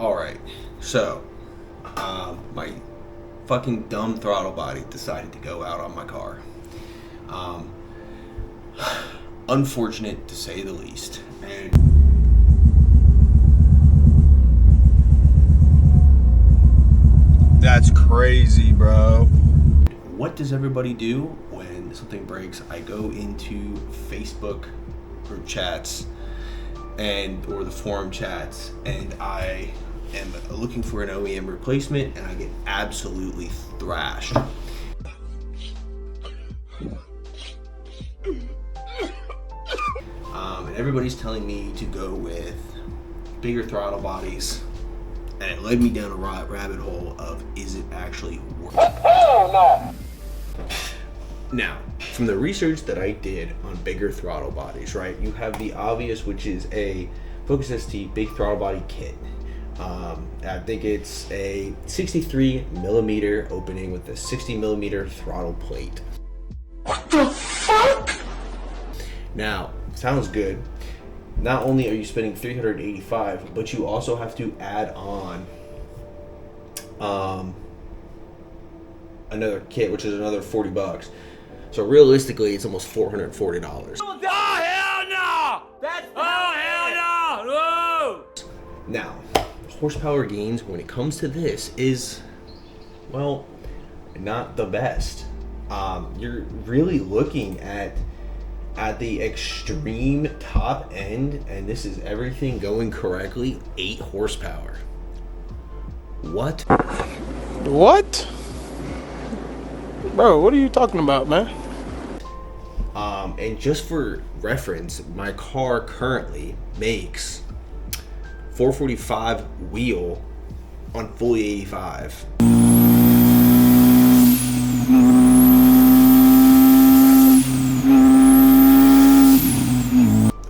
Alright, so my fucking dumb throttle body decided to go out on my car. Unfortunate to say the least. And that's crazy, bro. what does everybody do when something breaks? I go into Facebook group chats or the forum chats, and I am looking for an OEM replacement, and I get absolutely thrashed. And everybody's telling me to go with bigger throttle bodies, and it led me down a rabbit hole of, is it actually worth it? Hell no! Now, from the research that I did on bigger throttle bodies, right, you have the obvious, which is a Focus ST big throttle body kit. I think it's a 63 millimeter opening with a 60 millimeter throttle plate. What the fuck? Now, sounds good. Not only are you spending $385, but you also have to add on another kit, which is another $40. So realistically, it's almost $440. Oh hell no! That's hell no! Now, horsepower gains when it comes to this is, well, not the best. You're really looking at the extreme top end, and this is everything going correctly, 8 horsepower. What? What? Bro, what are you talking about, man? And just for reference, my car currently makes 445 wheel on fully 85.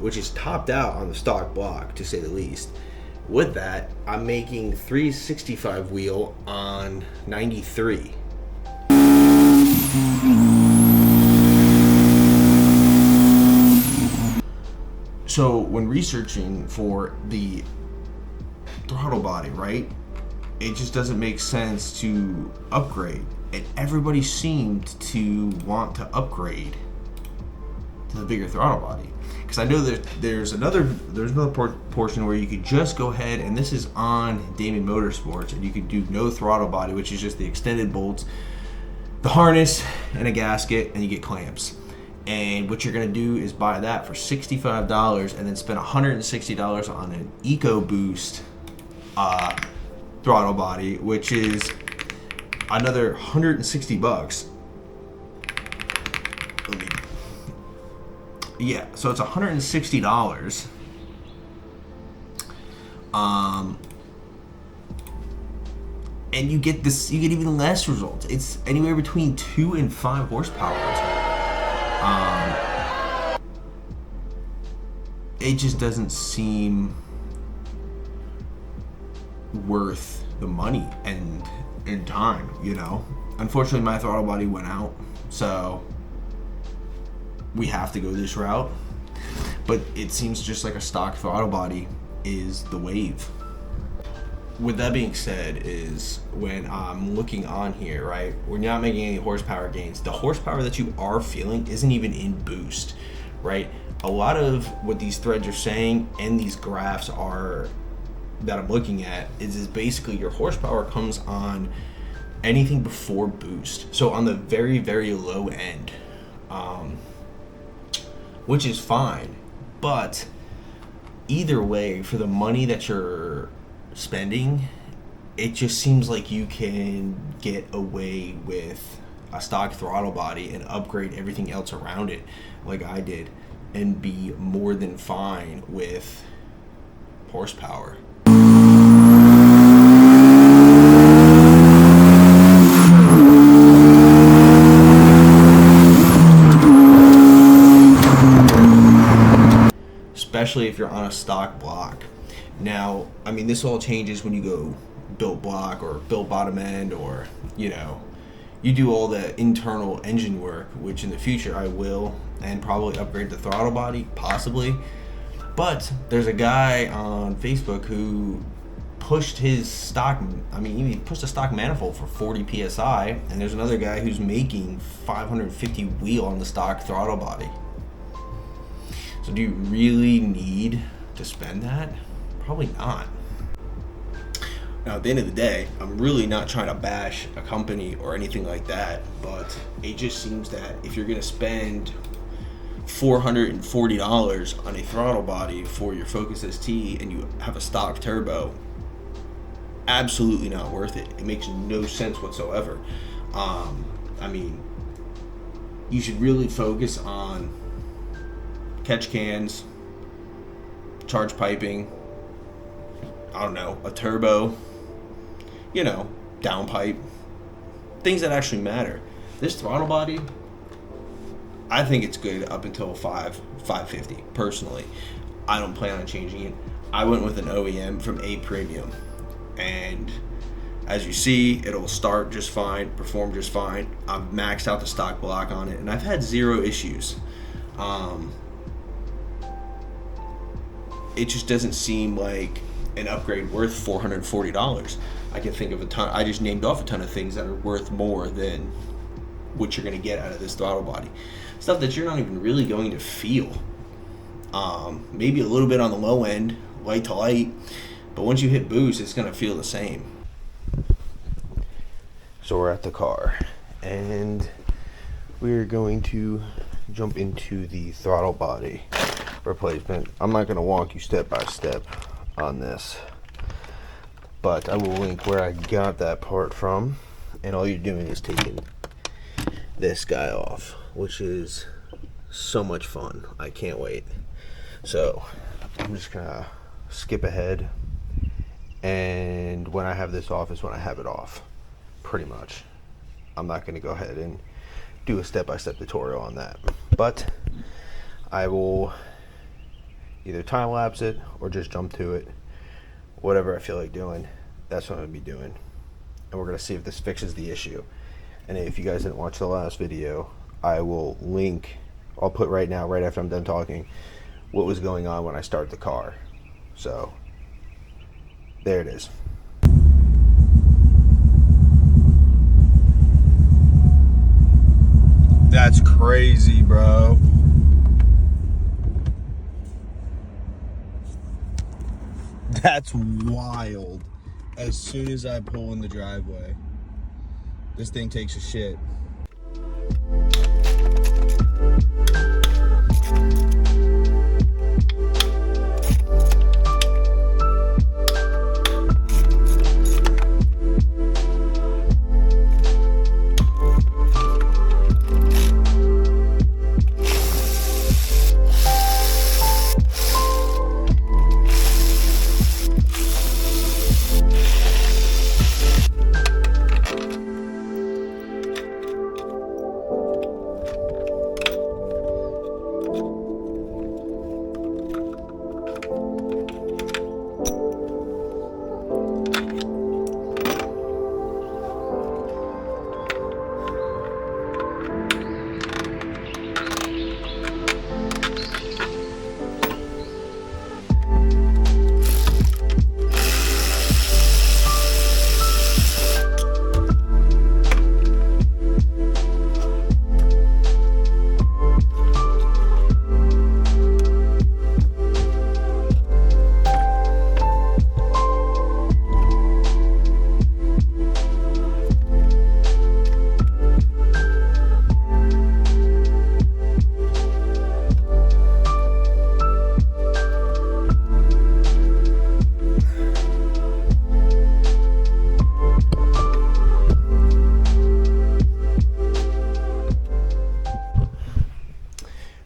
Which is topped out on the stock block, to say the least. With that, I'm making 365 wheel on 93. So when researching for the throttle body, right, it just doesn't make sense to upgrade. And everybody seemed to want to upgrade to the bigger throttle body. Because I know that there's another portion where you could just go ahead, and this is on Damon Motorsports, and you could do no throttle body, which is just the extended bolts, the harness, and a gasket, and you get clamps. And what you're gonna do is buy that for $65 and then spend $160 on an EcoBoost throttle body, which is another $160. Yeah, so it's $160. And you get even less results. It's anywhere between 2 and 5 horsepower. It just doesn't seem worth the money and time, you know. Unfortunately, my throttle body went out, so we have to go this route. But it seems just like a stock throttle body is the wave. With that being said, is when I'm looking on here, right, we're not making any horsepower gains. The horsepower that you are feeling isn't even in boost, right? A lot of what these threads are saying and these graphs are that I'm looking at is basically your horsepower comes on anything before boost. So on the very, very low end, which is fine. But either way, for the money that you're spending, it just seems like you can get away with a stock throttle body and upgrade everything else around it like I did and be more than fine with horsepower. Especially if you're on a stock block. Now, I mean, this all changes when you go built block or built bottom end, or, you know, you do all the internal engine work, which in the future I will, and probably upgrade the throttle body, possibly. But there's a guy on Facebook who pushed his stock, he pushed a stock manifold for 40 psi, and there's another guy who's making 550 wheel on the stock throttle body. So do you really need to spend that? Probably not. Now, at the end of the day, I'm really not trying to bash a company or anything like that, but it just seems that if you're going to spend $440 on a throttle body for your Focus ST and you have a stock turbo, absolutely not worth it. It makes no sense whatsoever. You should really focus on catch cans, charge piping, I don't know, a turbo, downpipe, things that actually matter. This throttle body, I think it's good up until 550 personally. I don't plan on changing it. I went with an OEM from A Premium, and as you see, it'll start just fine, perform just fine. I've maxed out the stock block on it, and I've had zero issues. It just doesn't seem like an upgrade worth $440. I can think of a ton. I just named off a ton of things that are worth more than what you're going to get out of this throttle body. Stuff that you're not even really going to feel. Maybe a little bit on the low end, light to light, but once you hit boost, it's going to feel the same. So we're at the car, and we're going to jump into the throttle body replacement. I'm not going to walk you step by step on this, but I will link where I got that part from, and all you're doing is taking this guy off, which is so much fun. I can't wait. So I'm just gonna skip ahead, and when I have this off is when I have it off, pretty much. I'm not gonna go ahead and do a step-by-step tutorial on that, but I will either time lapse it or just jump to it, whatever I feel like doing. That's what I'm gonna be doing, and we're gonna see if this fixes the issue. And if you guys didn't watch the last video, I will link, I'll put right now, right after I'm done talking, what was going on when I start the car. So there it is. That's crazy, bro. That's wild. As soon as I pull in the driveway, this thing takes a shit.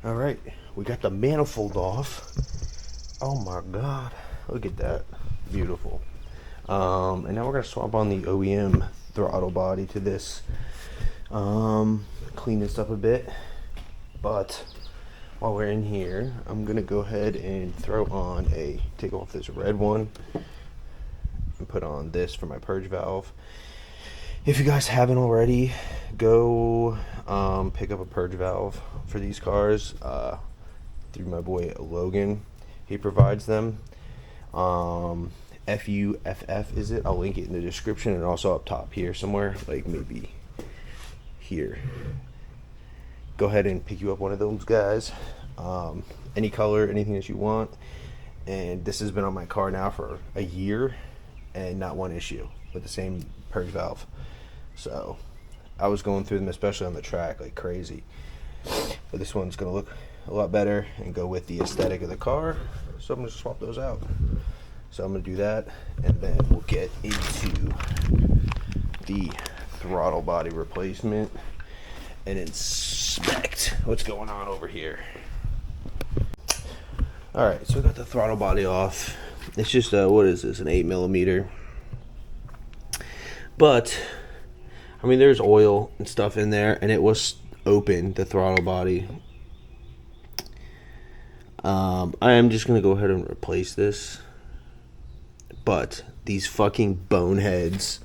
Alright, we got the manifold off. Oh my god, look at that. Beautiful. And now we're going to swap on the OEM throttle body to this. Clean this up a bit. But while we're in here, I'm going to go ahead and take off this red one and put on this for my purge valve. If you guys haven't already, go pick up a purge valve for these cars through my boy Logan. He provides them. FUFF is it? I'll link it in the description and also up top here somewhere, like maybe here. Go ahead and pick you up one of those guys. Any color, anything that you want. And this has been on my car now for a year and not one issue with the same purge valve. So I was going through them, especially on the track, like crazy. But this one's gonna look a lot better and go with the aesthetic of the car. So I'm gonna swap those out. So I'm gonna do that, and then we'll get into the throttle body replacement and inspect what's going on over here. All right, so we got the throttle body off. It's just what is this, an 8mm? But I mean, there's oil and stuff in there, and it was open, the throttle body. I am just gonna go ahead and replace this, but these fucking boneheads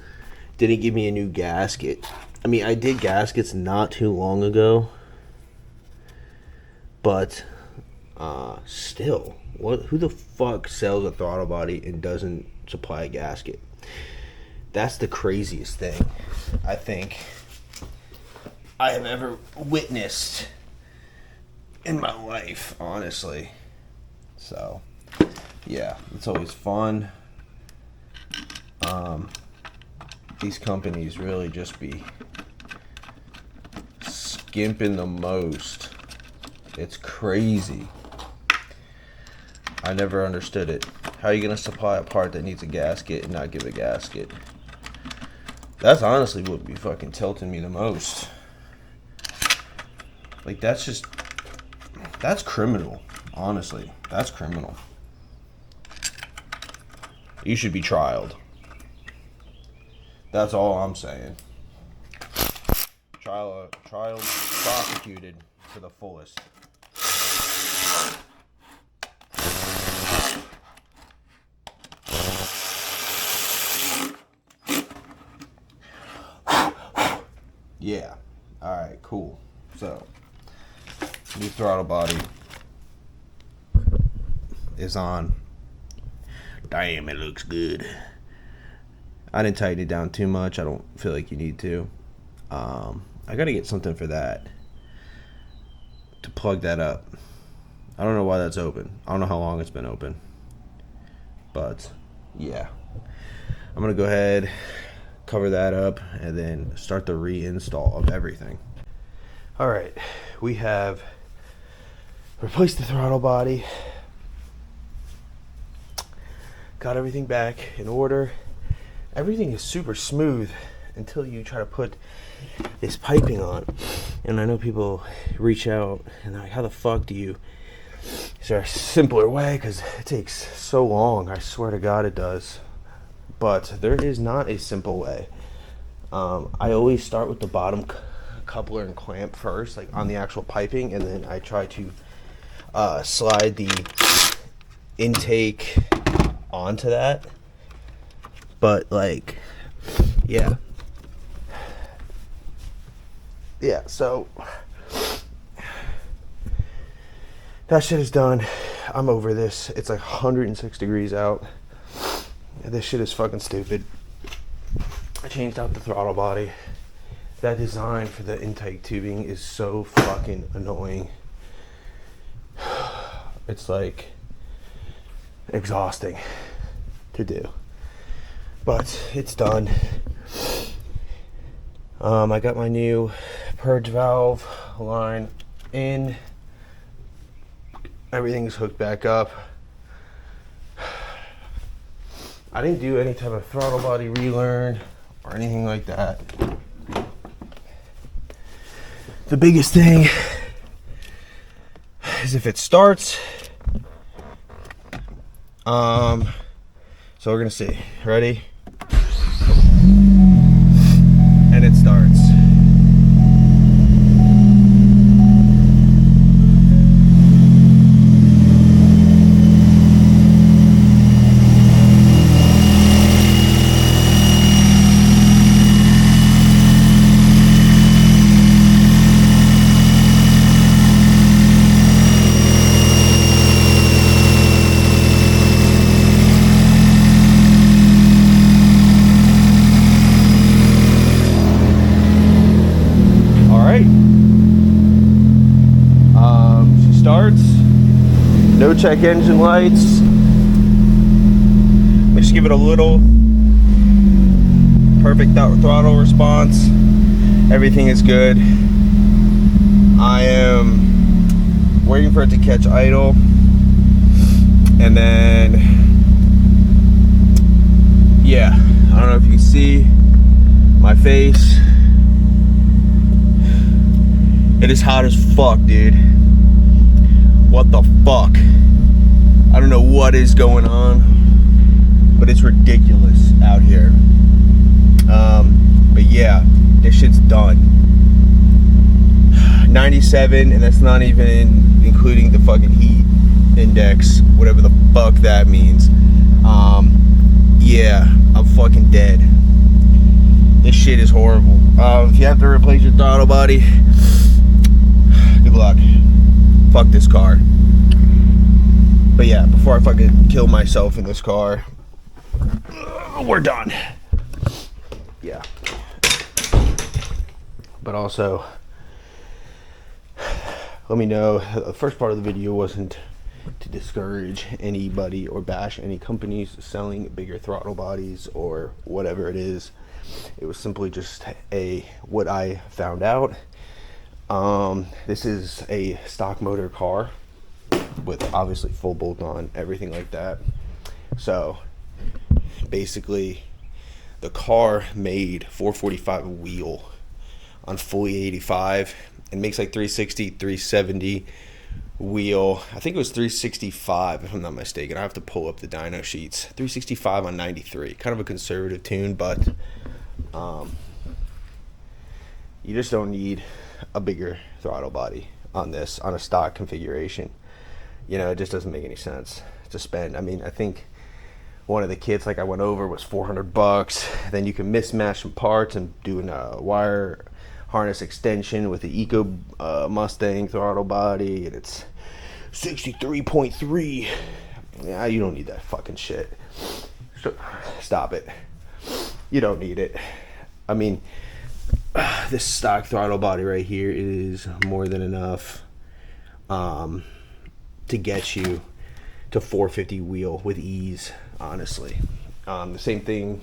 didn't give me a new gasket. I mean, I did gaskets not too long ago, but still, who the fuck sells a throttle body and doesn't supply a gasket? That's the craziest thing I think I have ever witnessed in my life, honestly. So yeah, it's always fun. These companies really just be skimping the most. It's crazy. I never understood it. How are you gonna supply a part that needs a gasket and not give a gasket? That's honestly what would be fucking tilting me the most. Like, that's criminal. Honestly, that's criminal. You should be trialed. That's all I'm saying. Trial, prosecuted to the fullest. Yeah. Alright, cool. So, new throttle body is on. Damn, it looks good. I didn't tighten it down too much. I don't feel like you need to. I gotta get something for that to plug that up. I don't know why that's open. I don't know how long it's been open. But, yeah. I'm gonna go ahead, cover that up, and then start the reinstall of everything. Alright, we have replaced the throttle body, got everything back in order. Everything is super smooth until you try to put this piping on. And I know people reach out and they're like, how the fuck do you, is there a simpler way? Because it takes so long. I swear to God it does. But there is not a simple way. I always start with the bottom coupler and clamp first, like on the actual piping, and then I try to slide the intake onto that. But like, yeah, so that shit is done. I'm over this. It's like 106 degrees out. This shit is fucking stupid. I changed out the throttle body. That design for the intake tubing is so fucking annoying. It's like exhausting to do. But it's done. I got my new purge valve line in. Everything's hooked back up. I didn't do any type of throttle body relearn or anything like that. The biggest thing is if it starts. So we're gonna see. Ready? And it starts. no check engine lights. Let's give it a little. Perfect throttle response. Everything is good. I am waiting for it to catch idle, and then yeah, I don't know if you can see my face. It is hot as fuck, dude. What the fuck? I don't know what is going on, but it's ridiculous out here. But yeah, this shit's done. 97, and that's not even including the fucking heat index, whatever the fuck that means. Yeah, I'm fucking dead. This shit is horrible. If you have to replace your throttle body, good luck. Fuck this car. But yeah, before I fucking kill myself in this car, we're done. Yeah. But also, let me know, the first part of the video wasn't to discourage anybody or bash any companies selling bigger throttle bodies or whatever it is. It was simply just what I found out. This is a stock motor car with obviously full bolt on, everything like that. So basically the car made 445 wheel on fully 85 and makes like 360, 370 wheel. I think it was 365 if I'm not mistaken. I have to pull up the dyno sheets. 365 on 93. Kind of a conservative tune, but you just don't need a bigger throttle body on this, on a stock configuration. You know, it just doesn't make any sense to spend. I mean, I think one of the kits like I went over was $400. Then you can mismatch some parts and do a wire harness extension with the Eco Mustang throttle body, and it's 63.3. Yeah, you don't need that fucking shit. Stop it. You don't need it. I mean, this stock throttle body right here is more than enough to get you to 450 wheel with ease, honestly. The same thing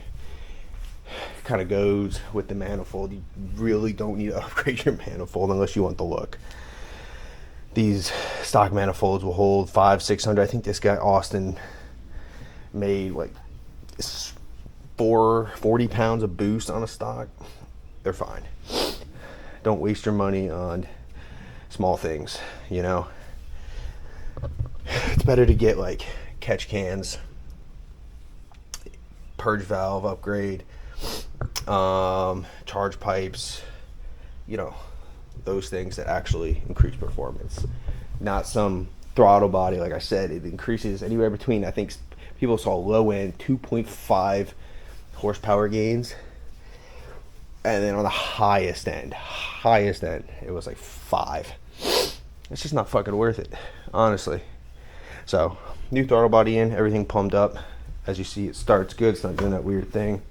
kind of goes with the manifold. You really don't need to upgrade your manifold unless you want the look. These stock manifolds will hold 500-600. I think this guy Austin made like 40 pounds of boost on a stock. They're fine. Don't waste your money on small things, you know. It's better to get like catch cans, purge valve upgrade, charge pipes, you know, those things that actually increase performance. Not some throttle body. Like I said, it increases anywhere between, I think people saw low end 2.5 horsepower gains, and then on the highest end it was like 5. It's just not fucking worth it, honestly. So new throttle body in, everything plumbed up. As you see, it starts good. It's not doing that weird thing.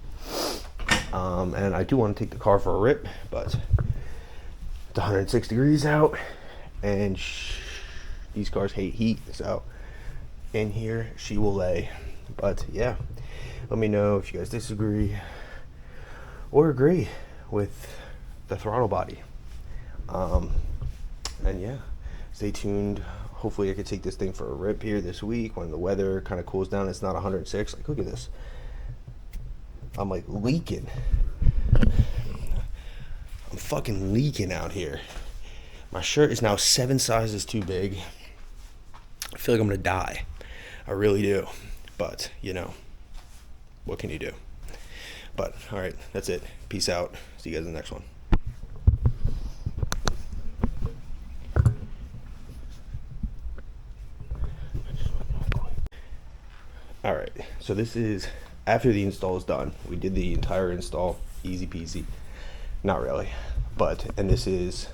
And I do want to take the car for a rip, but it's 106 degrees out, and these cars hate heat, so in here she will lay. But yeah, let me know if you guys disagree or agree with the throttle body. And yeah, stay tuned. Hopefully I could take this thing for a rip here this week when the weather kind of cools down. It's not 106. Like, look at this. I'm like leaking. I'm fucking leaking out here. My shirt is now 7 sizes too big. I feel like I'm gonna die. I really do. But, you know, what can you do? But, alright, that's it. Peace out. See you guys in the next one. Alright, so this is after the install is done. We did the entire install, easy peasy. Not really, but, and this is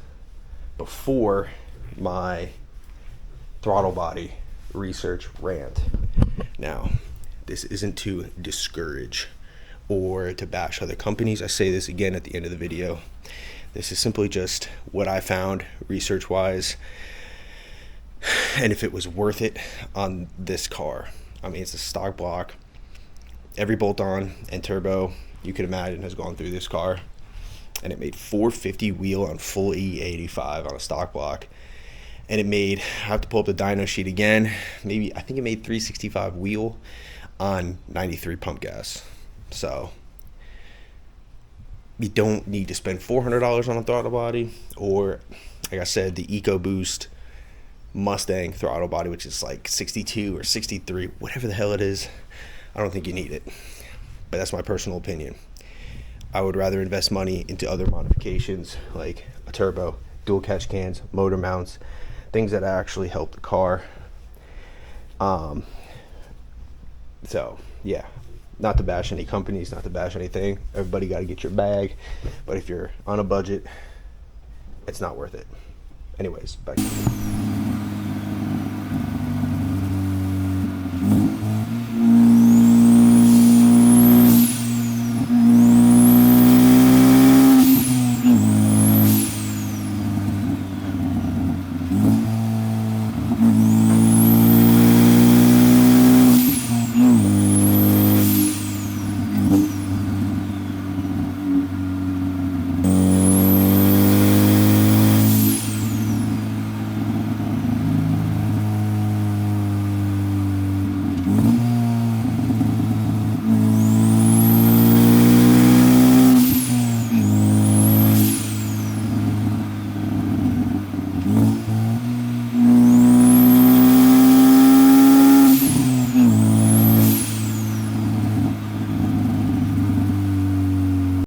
before my throttle body research rant. Now, this isn't to discourage or to bash other companies. I say this again at the end of the video. This is simply just what I found research wise. and if it was worth it on this car. I mean, it's a stock block. Every bolt-on and turbo you could imagine has gone through this car, and it made 450 wheel on full E85 on a stock block. And it made, I have to pull up the dyno sheet again, maybe, I think it made 365 wheel on 93 pump gas. So you don't need to spend $400 on a throttle body, or like I said, the EcoBoost Mustang throttle body, which is like 62 or 63, whatever the hell it is. I don't think you need it, but that's my personal opinion. I would rather invest money into other modifications like a turbo, dual catch cans, motor mounts, things that actually help the car. So yeah, not to bash any companies, not to bash anything. Everybody got to get your bag, but if you're on a budget, it's not worth it. Anyways, back to you.